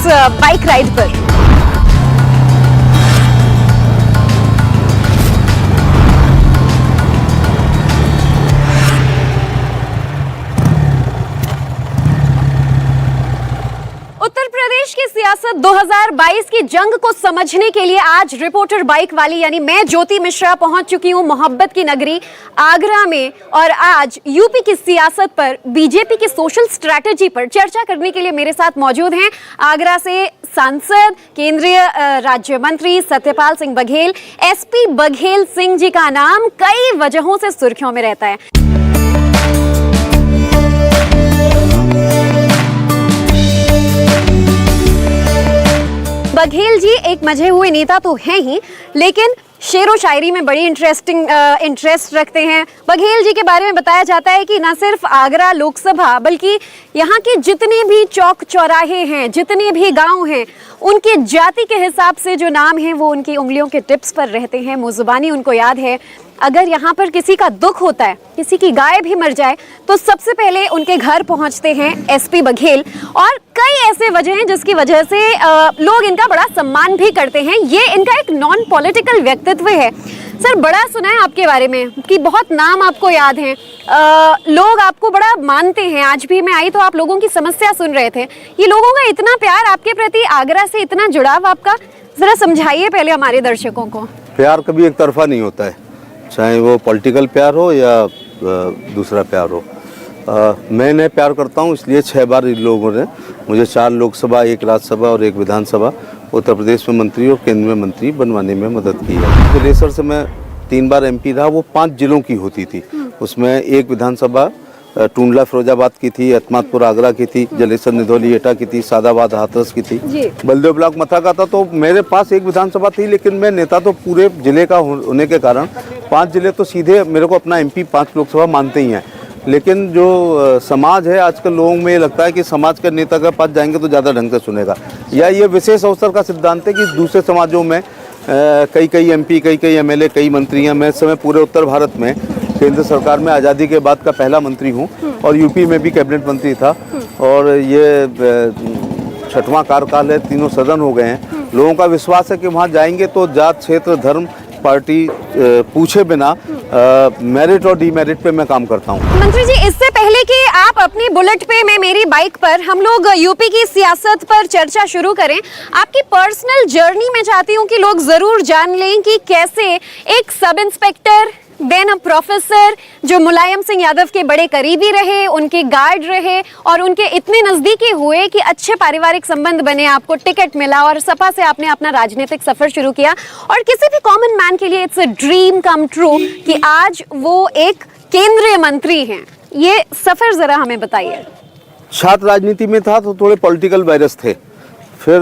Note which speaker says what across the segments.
Speaker 1: Bike ride पर। उत्तर प्रदेश की सियासत 2022 की जंग को समझने के लिए आज रिपोर्टर बाइक वाली यानी मैं ज्योति मिश्रा पहुंच चुकी हूं मोहब्बत की नगरी आगरा में। और आज यूपी की सियासत पर, बीजेपी की सोशल स्ट्रैटेजी पर चर्चा करने के लिए मेरे साथ मौजूद हैं आगरा से सांसद, केंद्रीय राज्य मंत्री सत्यपाल सिंह बघेल। एसपी बघेल सिंह जी का नाम कई वजहों से सुर्खियों में रहता है। बघेल जी एक मजे हुए नेता तो हैं ही, लेकिन शेरो शायरी में बड़ी इंटरेस्ट रखते हैं। बघेल जी के बारे में बताया जाता है कि न सिर्फ आगरा लोकसभा बल्कि यहाँ के जितने भी चौक चौराहे हैं, जितने भी गांव हैं, उनके जाति के हिसाब से जो नाम है वो उनकी उंगलियों के टिप्स पर रहते हैं, मुजुबानी उनको याद है। अगर यहाँ पर किसी का दुख होता है, किसी की गाय भी मर जाए, तो सबसे पहले उनके घर पहुँचते हैं एसपी बघेल। और कई ऐसे वजह हैं जिसकी वजह से लोग इनका बड़ा सम्मान भी करते हैं। ये इनका एक नॉन पॉलिटिकल व्यक्तित्व है। सर, बड़ा सुना है आपके बारे में कि बहुत नाम आपको याद हैं, लोग आपको बड़ा मानते हैं। आज भी मैं आई तो आप लोगों की समस्या सुन रहे थे। ये लोगों का इतना प्यार आपके प्रति, आगरा से इतना जुड़ाव आपका, जरा समझाइए पहले हमारे दर्शकों को।
Speaker 2: प्यार कभी एक तरफा नहीं होता है, चाहे वो पॉलिटिकल प्यार हो या दूसरा प्यार हो। मैं इन्हें प्यार करता हूँ, इसलिए 6 बार इन लोगों ने मुझे 4 लोकसभा, 1 राज्यसभा और 1 विधानसभा उत्तर प्रदेश में मंत्री और केंद्र में मंत्री बनवाने में मदद की है। जलेसर से मैं 3 बार एमपी रहा, वो 5 जिलों की होती थी। उसमें 1 विधानसभा टूंडला फिरोजाबाद की थी, अतमादपुर आगरा की थी, जलेसर निधौली एटा की थी, सादाबाद हाथरस की थी, बलदेव ब्लॉक मथा का था। तो मेरे पास 1 विधानसभा थी, लेकिन मैं नेता तो पूरे जिले का होने के कारण 5 जिले तो सीधे मेरे को अपना एमपी, 5 लोकसभा मानते ही हैं। लेकिन जो समाज है, आजकल लोगों में ये लगता है कि समाज के नेता के पास जाएंगे तो ज़्यादा ढंग से सुनेगा, या ये विशेष अवसर का सिद्धांत है कि दूसरे समाजों में कई एमपी, कई एमएलए, कई मंत्री हैं। मैं इस समय पूरे उत्तर भारत में केंद्र सरकार में आज़ादी के बाद का पहला मंत्री हूँ और यूपी में भी कैबिनेट मंत्री था। और ये 6वां कार्यकाल है, 3 सदन हो गए हैं। लोगों का विश्वास है कि वहाँ जाएंगे तो जात, क्षेत्र, धर्म, पार्टी पूछे बिना मेरिट और डीमेरिट पे मैं काम करता हूँ।
Speaker 1: मंत्री जी, इससे पहले कि आप अपनी बुलेट पे, मैं मेरी बाइक पर, हम लोग यूपी की सियासत पर चर्चा शुरू करें, आपकी पर्सनल जर्नी में चाहती हूँ कि लोग जरूर जान लें कि कैसे एक sub inspector, then a professor जो मुलायम सिंह यादव के बड़े करीबी रहे, उनके गार्ड रहे और उनके इतने नजदीकी हुए कि अच्छे पारिवारिक संबंध बने, आपको टिकट मिला और सपा से आपने अपना राजनीतिक सफर शुरू किया। और किसी भी कॉमन मैन के लिए it's a dream come true कि आज वो एक केंद्रीय मंत्री हैं। ये सफर जरा हमें बताइए।
Speaker 2: छात्र राजनीति में था तो थोड़े पॉलिटिकल वायरस थे, फिर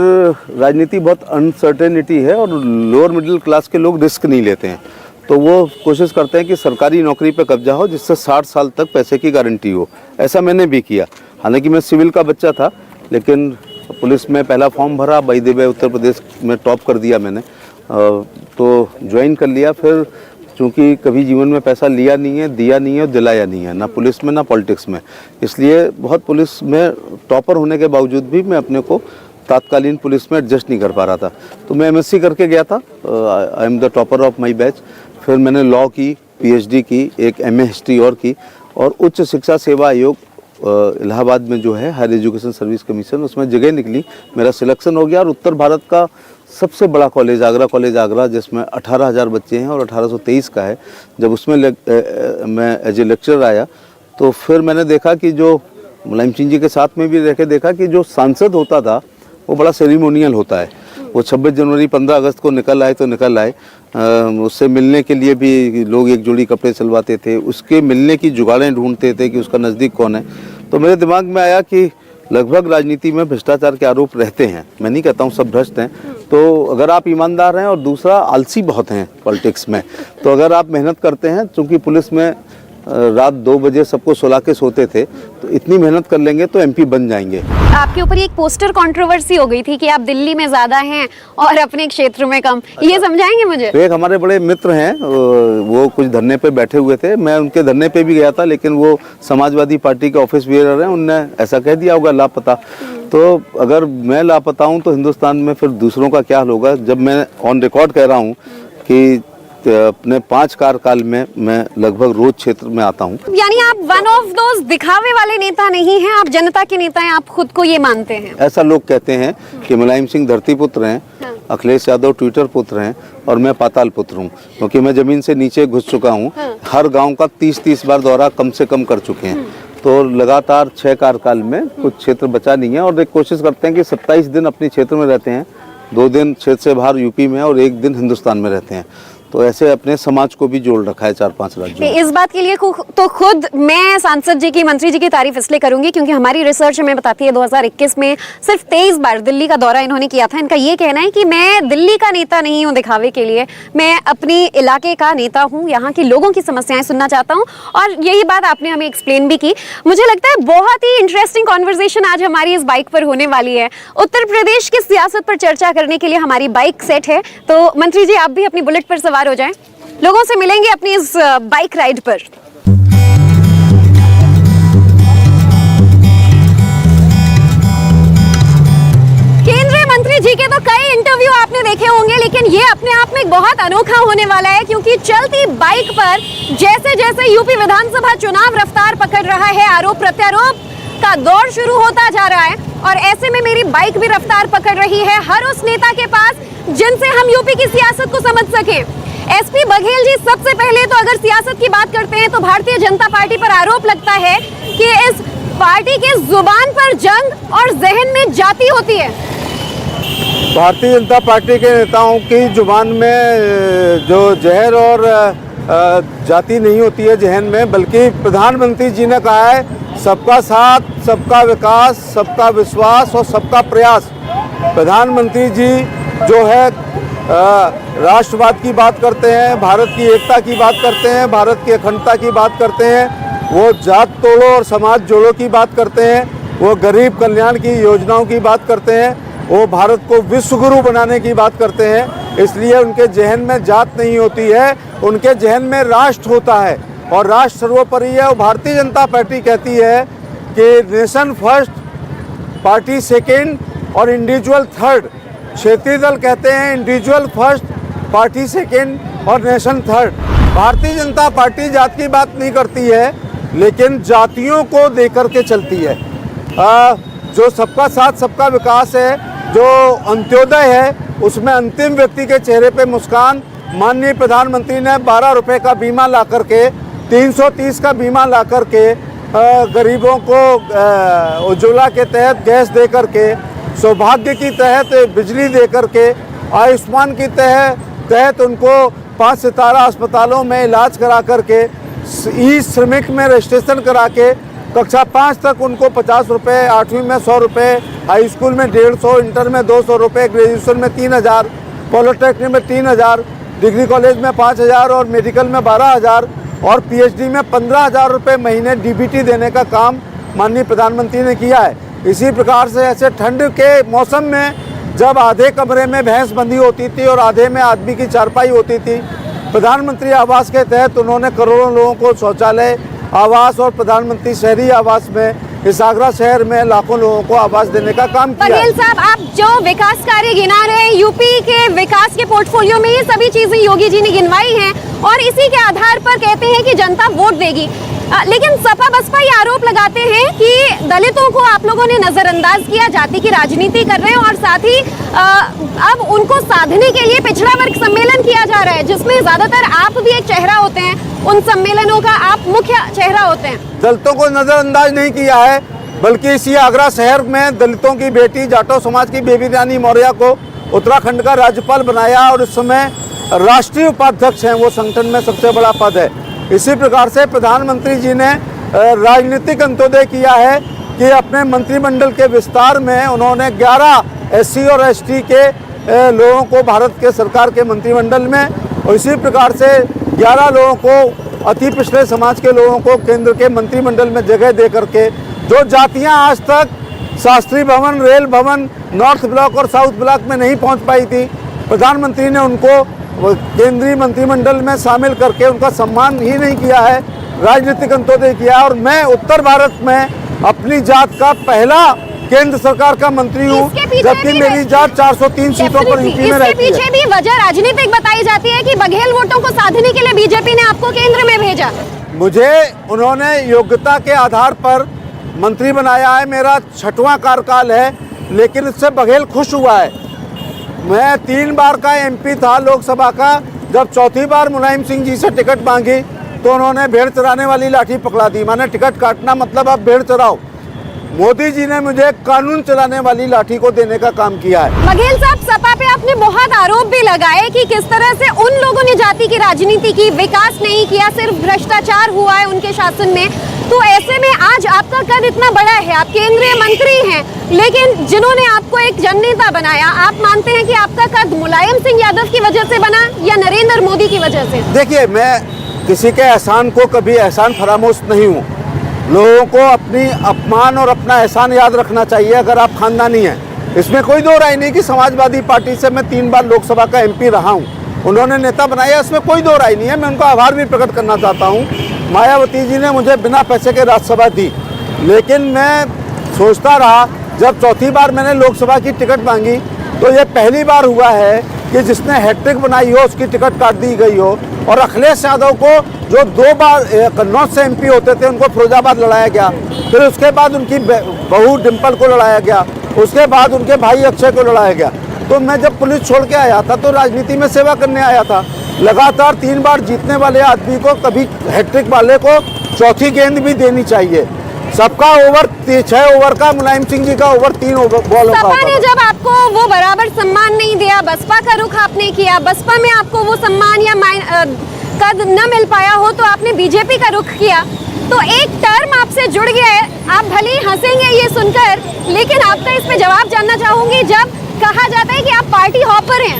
Speaker 2: राजनीति बहुत अनसर्टेनिटी है और लोअर मिडिल क्लास के लोग रिस्क नहीं लेते हैं, तो वो कोशिश करते हैं कि सरकारी नौकरी पे कब्जा हो जिससे 60 साल तक पैसे की गारंटी हो। ऐसा मैंने भी किया। हालांकि मैं सिविल का बच्चा था, लेकिन पुलिस में पहला फॉर्म भरा, by the way Uttar Pradesh में टॉप कर दिया मैंने, तो ज्वाइन कर लिया। फिर चूँकि कभी जीवन में पैसा लिया नहीं है, दिया नहीं है और दिलाया नहीं है, ना पुलिस में ना पॉलिटिक्स में, इसलिए बहुत पुलिस में टॉपर होने के बावजूद भी मैं अपने को तात्कालीन पुलिस में एडजस्ट नहीं कर पा रहा था। तो मैं एमएससी करके गया था, I am the topper of my batch. फिर मैंने लॉ की, पीएचडी की, एक एमए हिस्ट्री और की, और उच्च शिक्षा सेवा आयोग इलाहाबाद में जो है हायर एजुकेशन सर्विस कमीशन, उसमें जगह निकली, मेरा सिलेक्शन हो गया। और उत्तर भारत का सबसे बड़ा कॉलेज आगरा कॉलेज आगरा, जिसमें 18,000 बच्चे हैं और 1823 का है, जब उसमें मैं एज ए लेक्चरर आया तो फिर मैंने देखा कि जो मुलायम सिंह जी के साथ में भी रह के देखा कि जो सांसद होता था वो बड़ा सेरिमोनियल होता है। वो 26 जनवरी 15 अगस्त को निकल आए तो निकल आए, उससे मिलने के लिए भी लोग एक जोड़ी कपड़े सिलवाते थे, उसके मिलने की जुगाड़ें ढूंढते थे कि उसका नज़दीक कौन है। तो मेरे दिमाग में आया कि लगभग राजनीति में भ्रष्टाचार के आरोप रहते हैं, मैं नहीं कहता हूँ सब भ्रष्ट हैं, तो अगर आप ईमानदार हैं और दूसरा आलसी बहुत हैं पॉलिटिक्स में, तो अगर आप मेहनत करते हैं, चूँकि पुलिस में रात 2 बजे सबको सुला के सोते थे, तो इतनी मेहनत कर लेंगे तो एमपी बन जाएंगे।
Speaker 1: आपके ऊपर एक पोस्टर कंट्रोवर्सी हो गई थी कि आप दिल्ली में ज्यादा हैं और अपने क्षेत्र में कम, ये समझाएंगे मुझे?
Speaker 2: तो एक हमारे बड़े मित्र हैं, वो कुछ धरने पे बैठे हुए थे, मैं उनके धरने पे भी गया था, लेकिन वो समाजवादी पार्टी के ऑफिस बेरर हैं, उनने ऐसा कह दिया होगा लापता। तो अगर मैं लापता हूँ तो हिंदुस्तान में फिर दूसरों का क्या होगा? जब मैं ऑन रिकॉर्ड कह रहा हूँ कि अपने 5 कार्यकाल में मैं लगभग रोज क्षेत्र में आता हूँ।
Speaker 1: यानी आप वन ऑफ दोस दिखावे वाले नेता नहीं हैं, आप जनता के नेता हैं, आप खुद को ये मानते हैं?
Speaker 2: ऐसा लोग कहते हैं कि मुलायम सिंह धरती पुत्र हैं, अखिलेश यादव ट्विटर पुत्र हैं और मैं पाताल पुत्र हूँ, क्योंकि मैं जमीन से नीचे घुस चुका हूँ। हर गांव का 30-30 बार दौरा कम से कम कर चुके हैं। तो लगातार 6 कार्यकाल में कुछ क्षेत्र बचा नहीं है और एक कोशिश करते हैं कि 27 दिन अपने क्षेत्र में रहते हैं, 2 दिन क्षेत्र से बाहर यूपी में और 1 दिन हिंदुस्तान में रहते हैं। तो ऐसे अपने समाज को भी जोड़ रखा है 4-5 राज्यों में।
Speaker 1: इस बात के लिए तो खुद मैं सांसद जी की, मंत्री जी की तारीफ इसलिए करूंगी क्योंकि हमारी रिसर्च हमें बताती है 2021 में सिर्फ 23 बार दिल्ली का दौरा इन्होंने किया था। इनका ये कहना है कि मैं दिल्ली का नेता नहीं हूं दिखावे के लिए, मैं अपनी इलाके का नेता हूं, यहाँ के लोगों की समस्याएं सुनना चाहता हूं, और यही बात आपने हमें एक्सप्लेन भी की। मुझे लगता है बहुत ही इंटरेस्टिंग कॉन्वर्सेशन आज हमारी इस बाइक पर होने वाली है। उत्तर प्रदेश की सियासत पर चर्चा करने के लिए हमारी बाइक सेट है, तो मंत्री जी आप भी अपनी बुलेट पर सवार हो जाएं, लोगों से मिलेंगे अपनी इस बाइक राइड पर। केंद्रीय मंत्री जी के तो कई इंटरव्यू आपने देखे होंगे, लेकिन ये अपने आप में एक बहुत अनोखा होने वाला है, क्योंकि चलती बाइक पर जैसे जैसे यूपी विधानसभा चुनाव रफ्तार पकड़ रहा है, आरोप प्रत्यारोप का दौर शुरू होता जा रहा है, और ऐसे में मेरी बाइक भी रफ्तार पकड़ रही है हर उस नेता के पास जिनसे हम यूपी की सियासत को समझ सकें। एसपी बघेल जी, सबसे पहले तो अगर सियासत की बात करते हैं तो भारतीय जनता पार्टी पर आरोप लगता है कि इस पार्टी के जुबान पर जंग और जहन में जाति होती है।
Speaker 2: भारतीय जनता पार्टी के नेताओं की जुबान में जो जहर और जाति नहीं होती है जहन में, बल्कि प्रधानमंत्री जी ने कहा है सबका साथ, सबका विकास, सबका विश्वास और सबका प्रयास। प्रधानमंत्री जी जो है राष्ट्रवाद की बात करते हैं, भारत की एकता की बात करते हैं, भारत की अखंडता की बात करते हैं, वो जात तोड़ो और समाज जोड़ो की बात करते हैं, वो गरीब कल्याण की योजनाओं की बात करते हैं, वो भारत को विश्व गुरु बनाने की बात करते हैं। इसलिए उनके जहन में जात नहीं होती है, उनके जहन में राष्ट्र होता है और राष्ट्र सर्वोपरि है। और भारतीय जनता पार्टी कहती है कि नेशन फर्स्ट, पार्टी सेकेंड और इंडिविजुअल थर्ड। क्षेत्रीय दल कहते हैं इंडिविजुअल फर्स्ट, पार्टी सेकेंड और nation third. Bharatiya Janata party जात की बात नहीं करती है, लेकिन जातियों को देकर के चलती है। जो सबका साथ सबका विकास है, जो अंत्योदय है, उसमें अंतिम व्यक्ति के चेहरे पे मुस्कान। माननीय प्रधानमंत्री ने 12 रुपये का बीमा ला करके, 330 का बीमा ला करके गरीबों को उज्ज्वला के तहत गैस दे करके, सौभाग्य की तहत बिजली दे करके, आयुष्मान की तहत उनको 5 सितारा अस्पतालों में इलाज करा करके, ई श्रमिक में रजिस्ट्रेशन करा के कक्षा 5 तक उनको 50 रुपये, 8वीं में 100 रुपये, हाई स्कूल में 150, इंटर में 200 रुपये, ग्रेजुएशन में 3000, पॉलिटेक्निक में 3000, डिग्री कॉलेज में 5000 और मेडिकल में 12000 और पीएचडी में 15000 रुपये महीने डीबीटी देने का काम माननीय प्रधानमंत्री ने किया है। इसी प्रकार से ऐसे ठंड के मौसम में जब आधे कमरे में भैंस बंधी होती थी और आधे में आदमी की चारपाई होती थी, प्रधानमंत्री आवास के तहत उन्होंने करोड़ों लोगों को शौचालय आवास और प्रधानमंत्री शहरी आवास में इस आगरा शहर में लाखों लोगों को आवास देने का काम किया।
Speaker 1: बघेल साहब, आप जो विकास कार्य गिना रहे हैं, यूपी के विकास के पोर्टफोलियो में ये सभी चीजें योगी जी ने गिनवाई हैं और इसी के आधार पर कहते हैं कि जनता वोट देगी। लेकिन सपा बसपा ये आरोप लगाते हैं कि दलितों को आप लोगों ने नजरअंदाज किया, जाति की राजनीति कर रहे हैं और साथ ही अब उनको साधने के लिए पिछड़ा वर्ग सम्मेलन किया जा रहा है, जिसमें ज्यादातर आप भी एक चेहरा होते हैं, उन सम्मेलनों का आप मुख्य चेहरा होते हैं।
Speaker 2: दलितों को नजरअंदाज नहीं किया है, बल्कि इसी आगरा शहर में दलितों की बेटी जाटो समाज की बेबी रानी मौर्य को उत्तराखंड का राज्यपाल बनाया और इस समय राष्ट्रीय उपाध्यक्ष हैं, वो संगठन में सबसे बड़ा पद है। इसी प्रकार से प्रधानमंत्री जी ने राजनीतिक अंत्योदय किया है कि अपने मंत्रिमंडल के विस्तार में उन्होंने 11 एससी और एसटी के लोगों को भारत के सरकार के मंत्रिमंडल में, और इसी प्रकार से 11 लोगों को अति पिछड़े समाज के लोगों को केंद्र के मंत्रिमंडल में जगह दे करके, जो जातियां आज तक शास्त्री भवन, रेल भवन, नॉर्थ ब्लॉक और साउथ ब्लॉक में नहीं पहुंच पाई थी, प्रधानमंत्री ने उनको केंद्रीय मंत्रिमंडल में शामिल करके उनका सम्मान ही नहीं किया है, राजनीतिक अंत्योदय किया। और मैं उत्तर भारत में अपनी जात का पहला केंद्र सरकार का मंत्री हूँ, जबकि मेरी जात 403 सीटों पर यूपी में रहती है।
Speaker 1: इसके पीछे भी वजह राजनीतिक बताई जाती है कि बघेल वोटों को साधने के लिए बीजेपी ने आपको केंद्र में भेजा।
Speaker 2: मुझे उन्होंने योग्यता के आधार पर मंत्री बनाया है, मेरा 6वां कार्यकाल है, लेकिन इससे बघेल खुश हुआ है। मैं 3 बार का एमपी था लोकसभा का, जब चौथी बार मुलायम सिंह जी से टिकट मांगी तो उन्होंने भेड़ चराने वाली लाठी पकड़ा दी। मैंने टिकट काटना मतलब अब भेड़ चराओ। मोदी जी ने मुझे कानून चलाने वाली लाठी को देने का काम किया है।
Speaker 1: बघेल साहब, सपा पे आपने बहुत आरोप भी लगाए कि किस तरह से उन लोगों ने जाति की राजनीति की, विकास नहीं किया, सिर्फ भ्रष्टाचार हुआ है उनके शासन में। तो ऐसे में आज आपका कद इतना बड़ा है, आप केंद्रीय मंत्री हैं, लेकिन जिन्होंने आपको एक जननेता बनाया, आप मानते हैं कि आपका कद मुलायम सिंह यादव की वजह से बना या नरेंद्र मोदी की वजह से?
Speaker 2: देखिए, मैं किसी के एहसान को कभी एहसान फरामोश नहीं हूँ। लोगों को अपनी अपमान और अपना एहसान याद रखना चाहिए अगर आप खानदानी हैं। इसमें कोई दो राय नहीं कि समाजवादी पार्टी से मैं 3 बार लोकसभा का एमपी रहा हूँ, उन्होंने नेता बनाया, इसमें कोई दो राय नहीं है। मैं उनका आभार भी प्रकट करना चाहता हूँ। मायावती जी ने मुझे बिना पैसे के राज्यसभा दी, लेकिन मैं सोचता रहा, जब चौथी बार मैंने लोकसभा की टिकट मांगी तो ये पहली बार हुआ है कि जिसने हैट्रिक बनाई हो उसकी टिकट काट दी गई हो। और अखिलेश यादव को, जो 2 बार कन्नौज से एमपी होते थे, उनको फिरोजाबाद लड़ाया गया, फिर उसके बाद उनकी बहू डिम्पल को लड़ाया गया, उसके बाद उनके भाई अक्षय को लड़ाया गया। तो मैं जब पुलिस छोड़ के आया था तो राजनीति में सेवा करने आया था। लगातार 3 बार जीतने वाले आदमी को कभी हैट्रिक वाले को चौथी गेंद भी देनी चाहिए। सबका ओवर 6 ओवर का, मुलायम सिंह जी का ओवर 3 बॉलों का।
Speaker 1: सपा ने जब आपको वो बराबर सम्मान नहीं दिया, बसपा का रुख आपने किया, बसपा में आपको वो सम्मान या कद न मिल पाया हो तो आपने बीजेपी का रुख किया। तो एक टर्म आपसे जुड़ गया है, आप भले ही हंसेंगे ये सुनकर, लेकिन आपका इस पे जवाब जानना चाहूंगी। जब कहा जाता है कि आप पार्टी हॉपर हैं।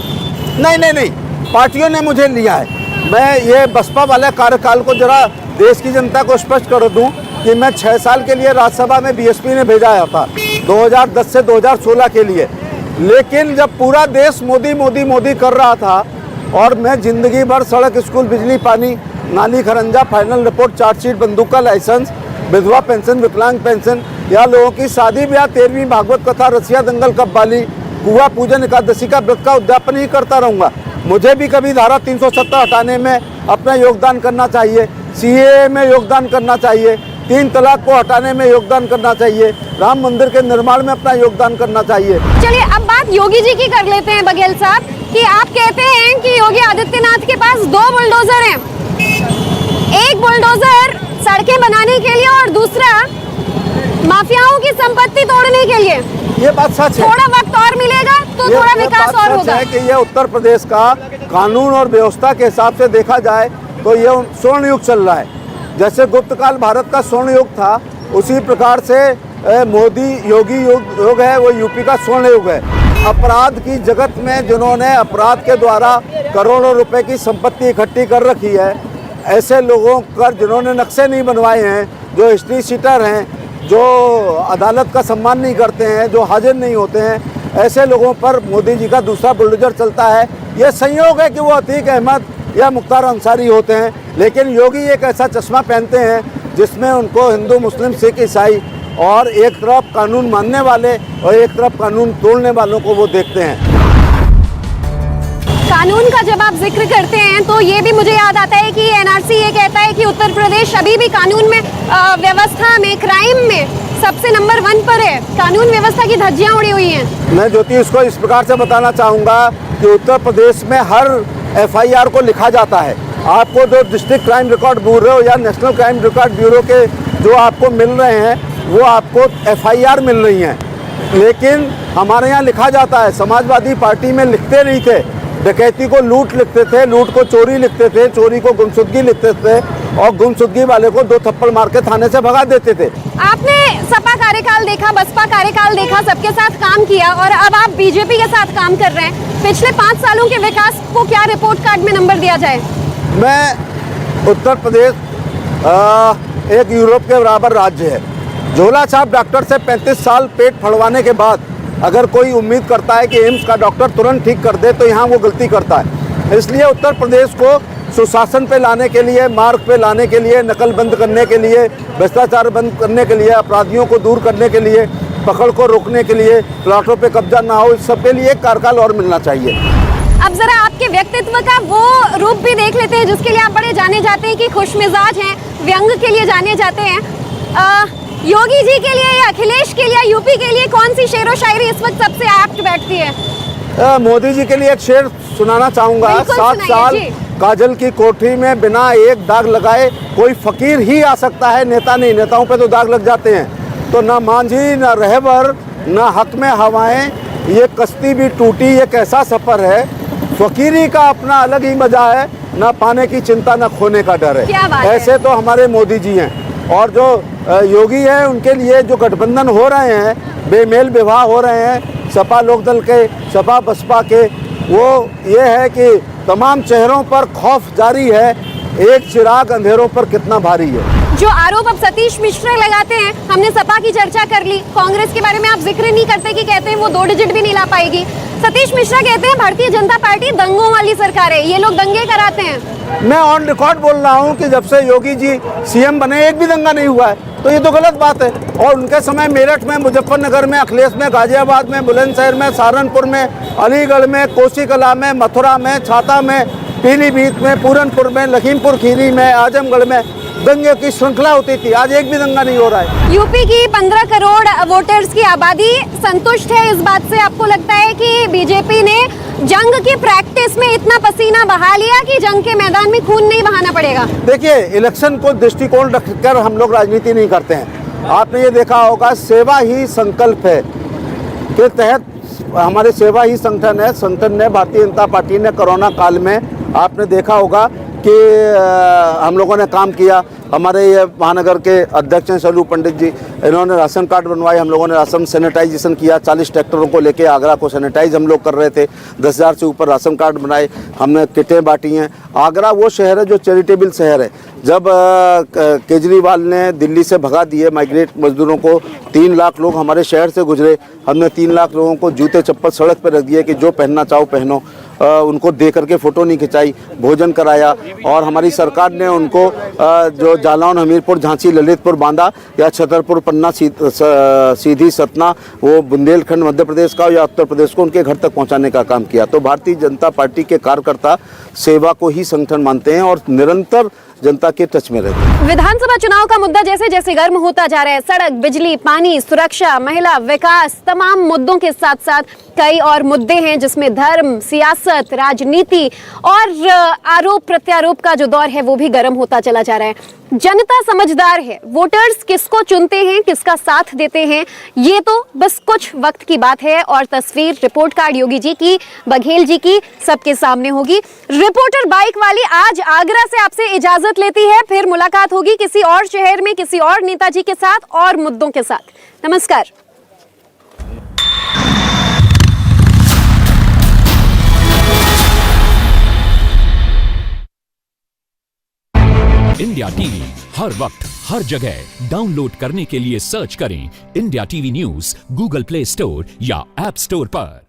Speaker 2: नहीं, पार्टियों ने मुझे लिया है। मैं ये बसपा वाले कार्यकाल को जरा देश की जनता को स्पष्ट कर दूं कि मैं 6 साल के लिए राज्यसभा में बीएसपी ने भेजा था, 2010 से 2016 के लिए। लेकिन जब पूरा देश मोदी मोदी मोदी कर रहा था और मैं जिंदगी भर सड़क, स्कूल, बिजली, पानी, नाली, खरंजा, फाइनल रिपोर्ट, चार्जशीट, बंदूक का लाइसेंस, विधवा पेंशन, विकलांग पेंशन, या लोगों की शादी ब्याह, 13वीं भागवत कथा, रसिया दंगल, कव्वाली, कुआ पूजन, एकादशी का व्रत का उद्यापन ही करता रहूँगा। मुझे भी कभी धारा 370 हटाने में अपना योगदान करना चाहिए, सीएए में योगदान करना चाहिए, 3 तलाक को हटाने में योगदान करना चाहिए, राम मंदिर के निर्माण में अपना योगदान करना चाहिए।
Speaker 1: चलिए अब बात योगी जी की कर लेते हैं बघेल साहब, कि आप कहते हैं कि योगी आदित्यनाथ के पास 2 बुलडोजर हैं, एक बुलडोजर सड़कें बनाने के लिए और दूसरा माफियाओं की संपत्ति तोड़ने के लिए।
Speaker 2: ये बात सच है।
Speaker 1: थोड़ा वक्त और मिलेगा तो थोड़ा विकास और होगा।
Speaker 2: है कि ये उत्तर प्रदेश का कानून और व्यवस्था के हिसाब से देखा जाए तो ये स्वर्ण युग चल रहा है। जैसे गुप्त काल भारत का स्वर्ण युग था, उसी प्रकार से मोदी योगी युग है, वो यूपी का स्वर्ण युग है। अपराध की जगत में जिन्होंने अपराध के द्वारा करोड़ों रुपए की संपत्ति इकट्ठी कर रखी है, ऐसे लोगों पर जिन्होंने नक्शे नहीं बनवाए हैं, जो हिस्ट्री शीटर हैं, जो अदालत का सम्मान नहीं करते हैं, जो हाजिर नहीं होते हैं, ऐसे लोगों पर मोदी जी का दूसरा बुलडोजर चलता है। ये संयोग है कि वो अतीक अहमद या मुख्तार अंसारी होते हैं, लेकिन योगी एक ऐसा चश्मा पहनते हैं जिसमें उनको हिंदू, मुस्लिम, सिख, ईसाई और एक तरफ कानून मानने वाले और एक तरफ कानून तोड़ने वालों को वो देखते हैं।
Speaker 1: कानून का जब आप जिक्र करते हैं तो ये भी मुझे याद आता है कि एनआरसी ये कहता है कि उत्तर प्रदेश अभी भी कानून में, व्यवस्था में, क्राइम में सबसे नंबर 1 पर है। कानून व्यवस्था की धज्जियां उड़ी हुई हैं।
Speaker 2: मैं ज्योति इसको इस प्रकार से बताना चाहूँगा कि उत्तर प्रदेश में हर FIR को लिखा जाता है। आपको जो डिस्ट्रिक्ट क्राइम रिकॉर्ड ब्यूरो या नेशनल क्राइम रिकॉर्ड ब्यूरो के जो आपको मिल रहे हैं, वो आपको FIR मिल रही हैं, लेकिन हमारे यहाँ लिखा जाता है। समाजवादी पार्टी में लिखते नहीं थे, डकैती को लूट लिखते थे, लूट को चोरी लिखते थे, चोरी को गुमशुदगी लिखते थे और गुमशुदगी वाले को 2 थप्पड़ मार के थाने से भगा देते थे।
Speaker 1: आपने सपा कार्यकाल देखा, बसपा कार्यकाल देखा, सबके साथ काम किया और अब आप बीजेपी के साथ काम कर रहे हैं। पिछले 5 सालों के विकास को क्या रिपोर्ट कार्ड में नंबर दिया जाए?
Speaker 2: मैं उत्तर प्रदेश एक यूरोप के बराबर राज्य है। झोला छाप डॉक्टर से 35 साल पेट फड़वाने के बाद अगर कोई उम्मीद करता है कि एम्स का डॉक्टर तुरंत ठीक कर दे तो यहाँ वो गलती करता है। इसलिए उत्तर प्रदेश को सुशासन पे लाने के लिए, मार्ग पे लाने के लिए, नकल बंद करने के लिए, भ्रष्टाचार बंद करने के लिए, अपराधियों को दूर करने के लिए, पकड़ को रोकने के लिए, प्लाटों पे कब्जा ना हो, इस सब के लिए एक कार्यकाल और मिलना चाहिए।
Speaker 1: अब जरा आपके व्यक्तित्व का वो रूप भी देख लेते हैं जिसके लिए आप बड़े जाने जाते हैं कि खुश मिजाज हैं, व्यंग के लिए जाने जाते हैं। योगी जी के लिए या अखिलेश के लिए, यूपी के लिए कौन सी शेरो शायरी इस वक्त सबसे एप्ट बैठती है?
Speaker 2: मोदी जी के लिए एक शेर सुनाना चाहूंगा। 7 साल काजल की कोठी में बिना एक दाग लगाए कोई फकीर ही आ सकता है, नेता नहीं। नेताओं पे तो दाग लग जाते हैं। तो ना मांझी, ना रहबर, ना हक में हवाएं, ये कश्ती भी टूटी, ये कैसा सफर है। फकीरी का अपना अलग ही मजा है, ना पाने की चिंता, ना खोने का डर है। ऐसे तो हमारे मोदी जी हैं। और जो योगी हैं उनके लिए जो गठबंधन हो रहे हैं, बेमेल विवाह हो रहे हैं सपा लोकदल के, सपा बसपा के, वो ये है कि तमाम चेहरों पर खौफ जारी है, एक चिराग अंधेरों पर कितना भारी है।
Speaker 1: जो आरोप अब सतीश मिश्रा लगाते हैं, हमने सपा की चर्चा कर ली, कांग्रेस के बारे में आप जिक्र नहीं करते कि कहते हैं वो 2 डिजिट भी नहीं ला पाएगी। सतीश मिश्रा कहते हैं भारतीय जनता पार्टी दंगों वाली सरकार है, ये लोग दंगे कराते हैं।
Speaker 2: मैं ऑन रिकॉर्ड बोल रहा हूँ कि जब से योगी जी सीएम बने एक भी दंगा नहीं हुआ है, तो ये तो गलत बात है। और उनके समय मेरठ में, मुजफ्फरनगर में, अखिलेश में, गाजियाबाद में, बुलंदशहर में, सहारनपुर में, अलीगढ़ में, कोसीकला में, मथुरा में, छाता में, पीलीभीत में, पूरनपुर में, लखीमपुर खीरी में, आजमगढ़ में दंगे की श्रृंखला होती थी। आज एक भी दंगा नहीं हो रहा है।
Speaker 1: यूपी की 15 करोड़ वोटर्स की आबादी संतुष्ट है इस बात से? आपको लगता है कि बीजेपी ने जंग की प्रैक्टिस में इतना पसीना बहा लिया कि जंग के मैदान में खून नहीं बहाना पड़ेगा?
Speaker 2: देखिए, इलेक्शन को दृष्टिकोण रखकर हम लोग राजनीति नहीं करते हैं। आपने ये देखा होगा, सेवा ही संकल्प है के तहत हमारे सेवा ही संगठन है। संगठन ने, भारतीय जनता पार्टी ने कोरोना काल में आपने देखा होगा कि हम लोगों ने काम किया। हमारे ये महानगर के अध्यक्ष हैं सलू पंडित जी, इन्होंने राशन कार्ड बनवाए, हम लोगों ने राशन सैनिटाइजेशन किया। 40 ट्रैक्टरों को लेके आगरा को सैनिटाइज हम लोग कर रहे थे। 10,000 से ऊपर राशन कार्ड बनाए, हमने किटें बांटी हैं। आगरा वो शहर है जो चैरिटेबल शहर है। जब केजरीवाल ने दिल्ली से भगा दिए माइग्रेट मजदूरों को, 3 लाख लोग हमारे शहर से गुजरे, हमने 3 लाख लोगों को जूते चप्पल सड़क पर रख दिए कि जो पहनना चाहो पहनो। उनको दे करके फ़ोटो नहीं खिंचाई, भोजन कराया। और हमारी सरकार ने उनको जो जालौन, हमीरपुर, झांसी, ललितपुर, बांदा या छतरपुर, पन्ना, सीधी, सतना, वो बुंदेलखंड मध्य प्रदेश का या उत्तर प्रदेश को उनके घर तक पहुंचाने का काम किया। तो भारतीय जनता पार्टी के कार्यकर्ता सेवा को ही संगठन मानते हैं और निरंतर जनता के टच में रहते हैं।
Speaker 1: विधानसभा चुनाव का मुद्दा जैसे जैसे गर्म होता जा रहा है, सड़क, बिजली, पानी, सुरक्षा, महिला, विकास, तमाम मुद्दों के साथ साथ कई और मुद्दे हैं जिसमें धर्म, सियासत, राजनीति और आरोप प्रत्यारोप का जो दौर है वो भी गर्म होता चला जा रहा है। जनता समझदार है, वोटर्स किसको चुनते हैं, किसका साथ देते हैं, ये तो बस कुछ वक्त की बात है। और तस्वीर रिपोर्ट कार्ड योगी जी की, बघेल जी की सबके सामने होगी। रिपोर्टर बाइक वाली आज आगरा से आपसे इजाजत लेती है, फिर मुलाकात होगी किसी और शहर में, किसी और नेताजी के साथ और मुद्दों के साथ। नमस्कार।
Speaker 3: इंडिया टीवी हर वक्त हर जगह डाउनलोड करने के लिए सर्च करें India TV news Google play store या ऐप स्टोर पर।